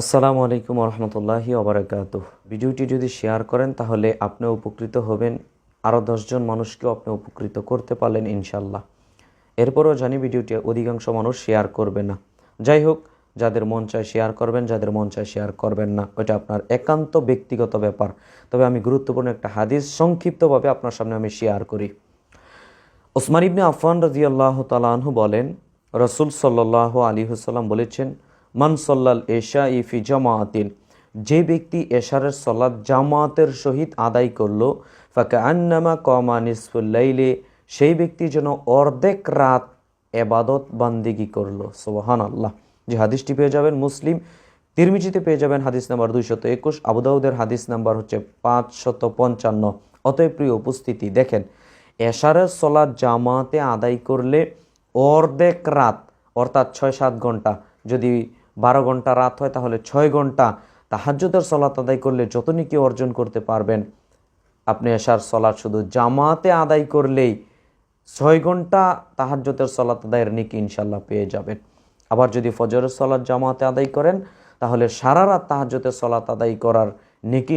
আসসালামু আলাইকুম রহমতুল্লাহি ওবারাকাতুহ। ভিডিওটি যদি শেয়ার করেন তাহলে আপনি উপকৃত হবেন, আরও 10 জন মানুষকেও আপনি উপকৃত করতে পারলেন ইনশাল্লাহ। এরপরও জানি ভিডিওটি অধিকাংশ মানুষ শেয়ার করবে না। যাই হোক, যাদের মন চায় শেয়ার করবেন, যাদের মন চায় শেয়ার করবেন না, ওইটা আপনার একান্ত ব্যক্তিগত ব্যাপার। তবে আমি গুরুত্বপূর্ণ একটা হাদিস সংক্ষিপ্তভাবে আপনার সামনে আমি শেয়ার করি। ওসমান ইবনে আফফান রাদিয়াল্লাহু তাআলা আনহু বলেন, রাসূল সাল্লাল্লাহু আলাইহি ওয়াসাল্লাম বলেছেন, মান সাল্লাল এশা ফি জামাআতিন, যে ব্যক্তি এশারের সালাত জামাতের সহিত আদায় করলো, ফাকান্নামা কামা নিসফুল লাইলি, সেই ব্যক্তি যেন অর্ধেক রাত ইবাদত বান্দিগি করলো। সুবহানাল্লাহ। যে হাদিসটি পেয়ে যাবেন মুসলিম, তিরমিজিতে পেয়ে যাবেন হাদিস নাম্বার 221, আবু দাউদের হাদিস নাম্বার হচ্ছে 555। অতএব প্রিয় উপস্থিতি, দেখেন, এশারের সলাৎ জামাতে আদায় করলে অর্ধেক রাত, অর্থাৎ 6-7 ঘন্টা, যদি 12 ঘন্টা রাত হয় তাহলে 6 ঘন্টা তাহাজ্জুদের সলাৎ আদায় করলে যত নেকি অর্জন করতে পারবেন, আপনি এশার সলাৎ শুধু জামাতে আদায় করলেই 6 ঘন্টা তাহাজ্জুদের সলাৎ আদায়ের নেকি ইনশাল্লাহ পেয়ে যাবেন। আবার যদি ফজরের সলাৎ জামাতে আদায় করেন তাহলে সারা রাত তাহাজ্জুদের সলাৎ আদায় করার নেকি